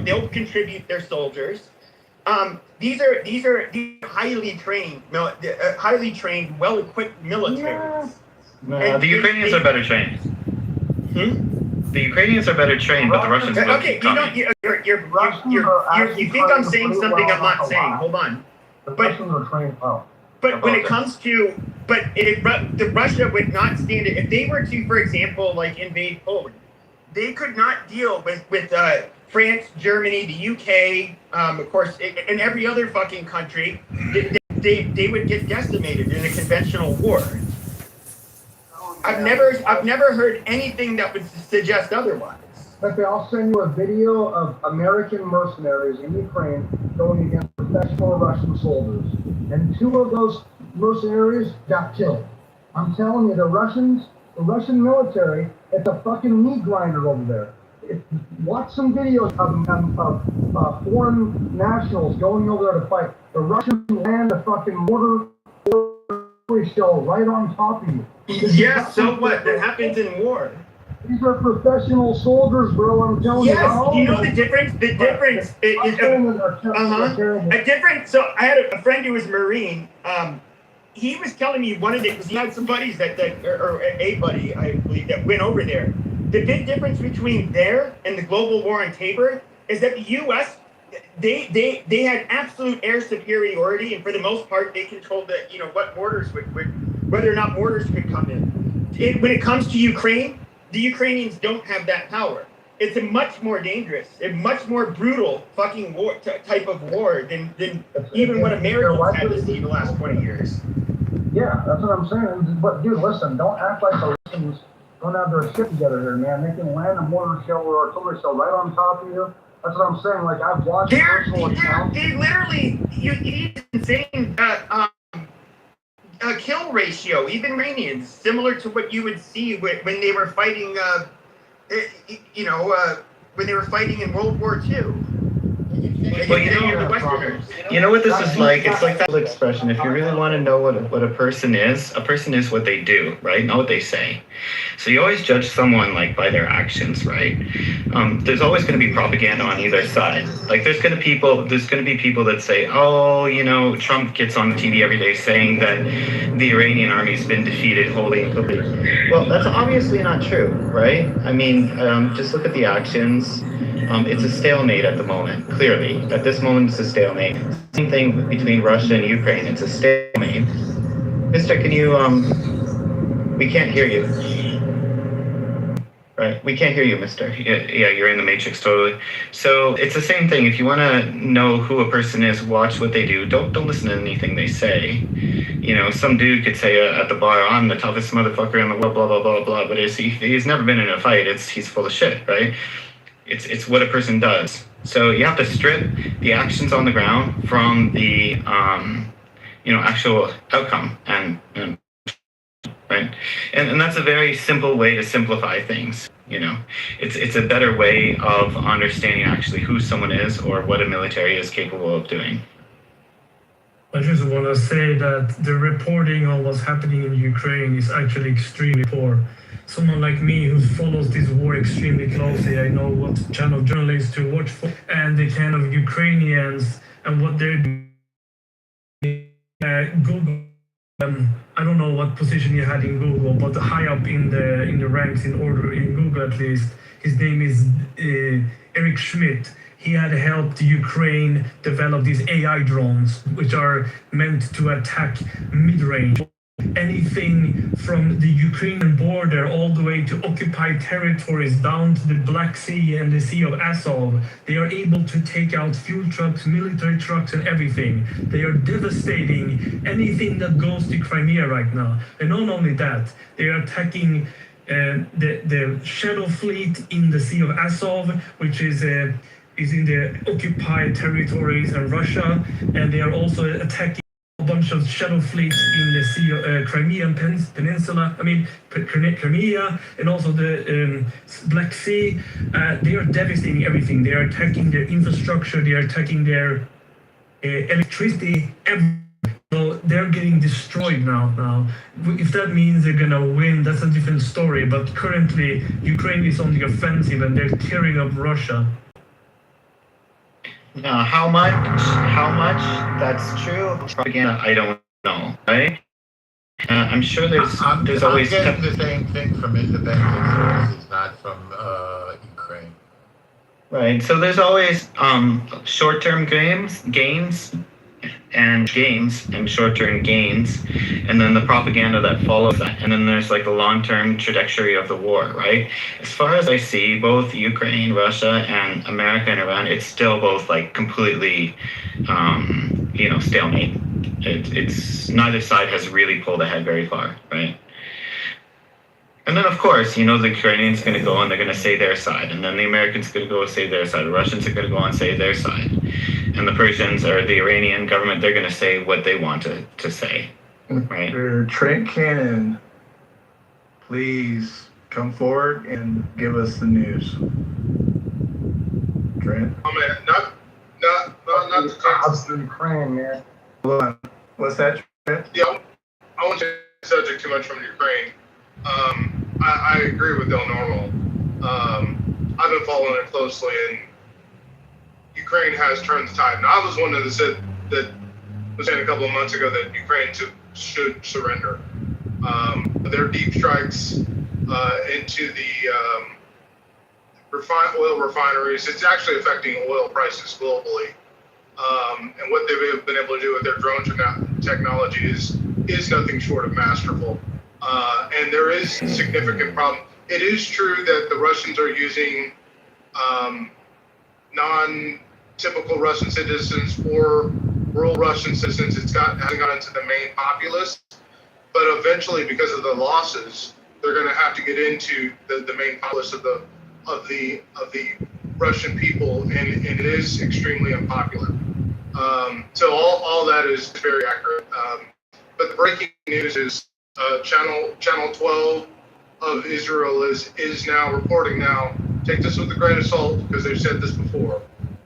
they'll contribute their soldiers. These are highly trained, well-equipped militaries. No, the Ukrainians are better trained. The Ukrainians are better trained, but the Russians. Okay, you think I'm saying something I'm not saying. Hold on. The Russians are trained well. But when it comes to, the Russia would not stand it if they were to, for example, like invade Poland. They could not deal with France, Germany, the UK, of course, and every other fucking country. They would get decimated in a conventional war. I've never heard anything that would suggest otherwise. Okay, I'll send you a video of American mercenaries in Ukraine going against professional Russian soldiers. And 2 of those mercenaries got killed. I'm telling you, the Russian military, it's a fucking meat grinder over there. Watch some videos of foreign nationals going over there to fight. The Russians land a fucking mortar shell right on top of you. Yes, so what? That happens in war. These are professional soldiers, bro. I'm telling you. Yes, you know the difference? The difference is a difference. So I had a friend who was Marine. He was telling me because he had some buddies or a buddy, I believe, that went over there. The big difference between there and the global war on Tabor is that the U.S. They had absolute air superiority, and for the most part, they controlled what mortars whether or not mortars could come in. When it comes to Ukraine, the Ukrainians don't have that power. It's a much more dangerous, a much more brutal fucking war type of war than even what Americans had to see the last 20 years. Yeah, that's what I'm saying. But dude, listen, don't act like the Russians don't have their shit together here, man. They can land a mortar shell or artillery shell right on top of you. That's what I'm saying. Like, I've watched personal accounts. They literally, you insane kill ratio, even Iranians, similar to what you would see when they were fighting, when they were fighting in World War II. Well, you know what this is like? It's like that expression. If you really want to know what a person is what they do, right? Not what they say. So you always judge someone like by their actions, right? There's always going to be propaganda on either side. Like there's going to be people that say, oh, Trump gets on the TV every day saying that the Iranian army's been defeated wholly and completely. Well, that's obviously not true, right? I mean, just look at the actions. It's a stalemate at the moment, clearly. At this moment, it's a stalemate. Same thing between Russia and Ukraine. It's a stalemate. Mister, can you, we can't hear you. Right, we can't hear you, mister. Yeah, you're in the matrix, totally. So it's the same thing. If you want to know who a person is, watch what they do. Don't listen to anything they say. Some dude could say at the bar, I'm the toughest motherfucker in the world, blah, blah, blah, blah. But he's never been in a fight. He's full of shit, right? It's what a person does. So you have to strip the actions on the ground from the actual outcome and right. And that's a very simple way to simplify things. It's a better way of understanding actually who someone is or what a military is capable of doing. I just want to say that the reporting on what's happening in Ukraine is actually extremely poor. Someone like me who follows this war extremely closely, I know what kind of journalists to watch for and the kind of Ukrainians and what they're doing. Google, I don't know what position you had in Google, but high up in the ranks in Google at least, his name is Eric Schmidt. He had helped Ukraine develop these AI drones, which are meant to attack mid-range. Anything from the Ukrainian border all the way to occupied territories down to the Black Sea and the Sea of Azov. They are able to take out fuel trucks, military trucks, and everything. They are devastating anything that goes to Crimea right now. And not only that, they are attacking the Shadow Fleet in the Sea of Azov, which is in the occupied territories in Russia, and they are also attacking a bunch of shadow fleets in the Sea of Crimean Peninsula. Crimea, and also the Black Sea. They are devastating everything. They are attacking their infrastructure. They are attacking their electricity. So they're getting destroyed now. If that means they're gonna win, that's a different story. But currently, Ukraine is on the offensive and they're tearing up Russia. How much that's true? Propaganda, I don't know, right? I'm sure there's always I'm getting the same thing from independent sources, not from Ukraine. right. So there's always short-term gains and short-term gains, and then the propaganda that follows that, and then there's like the long-term trajectory of the war, right? As far as I see, both Ukraine, Russia, and America and Iran, it's still both like completely, stalemate. It's neither side has really pulled ahead very far, right? And then, of course, the Ukrainians are going to go and they're going to say their side. And then the Americans are going to go and say their side. The Russians are going to go and say their side. And the Persians or the Iranian government, they're going to say what they want to say. Right? Trent Cannon, please come forward and give us the news. Trent? Oh man, not the How's the Ukraine, man? Hold on. What's that, Trent? Yeah, I won't change the subject too much from Ukraine. I agree with Del Normal. I've been following it closely, and Ukraine has turned the tide. And I was one that said that was saying a couple of months ago that Ukraine should surrender. Their deep strikes into the oil refineries, it's actually affecting oil prices globally. And what they've been able to do with their drone technology is nothing short of masterful. And there is significant problem. It is true that the Russians are using non-typical Russian citizens or rural Russian citizens. It hasn't gone into the main populace, but eventually, because of the losses, they're going to have to get into the main populace of the Russian people, and it is extremely unpopular. So all that is very accurate. But the breaking news is Channel 12 of Israel is now reporting now. Take this with a grain of salt because they've said this before.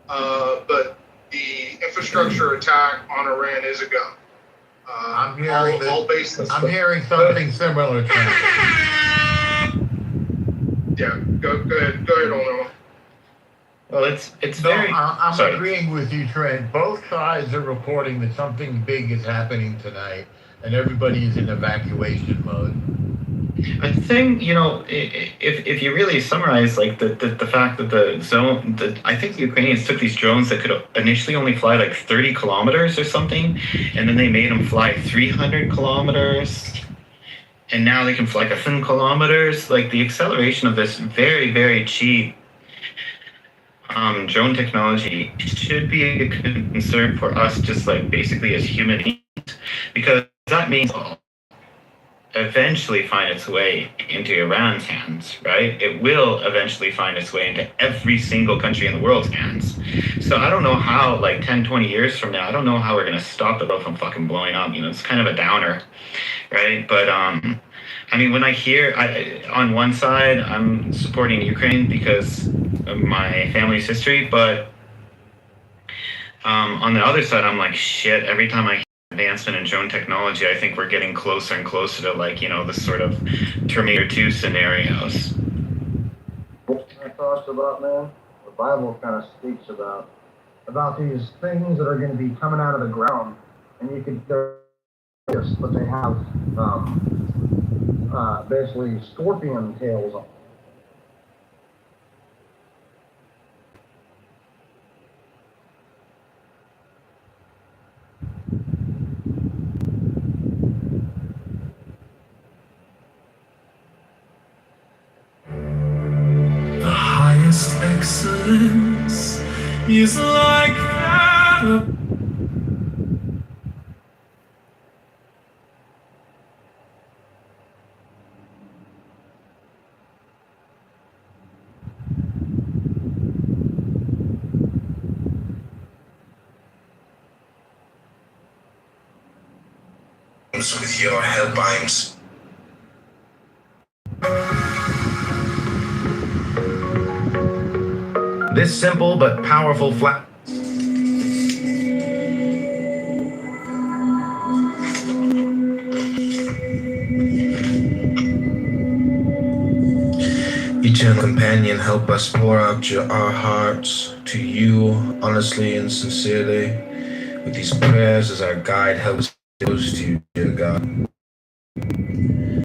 But the infrastructure attack on Iran is a go. I'm hearing I'm hearing something similar to Yeah, go ahead, Olno. Well, it's No, very. I'm Sorry. agreeing with you, Trent. Both sides are reporting that something big is happening tonight, and everybody is in evacuation mode. I think if you really summarize like the fact that I think the Ukrainians took these drones that could initially only fly like 30 kilometers or something, and then they made them fly 300 kilometers, and now they can fly 1,000 kilometers. Like the acceleration of this very, very cheap drone technology should be a concern for us, just like basically as human beings, because that means eventually find its way into Iran's hands, right? It will eventually find its way into every single country in the world's hands. So I don't know how, like 10, 20 years from now, I don't know how we're going to stop the world from fucking blowing up. It's kind of a downer, right? But I mean, when I hear, on one side, I'm supporting Ukraine because of my family's history, but on the other side, I'm like, shit, every time I hear advancement in drone technology, I think we're getting closer and closer to the sort of Terminator 2 scenarios. What my thoughts about, man? The Bible kind of speaks about these things that are going to be coming out of the ground, and but they have basically scorpion tails on. The highest excellence is like that of with your hellbimes. This simple but powerful flat. eternal companion, help us pour out our hearts to you honestly and sincerely. With these prayers as our guide, help us close to you, dear God.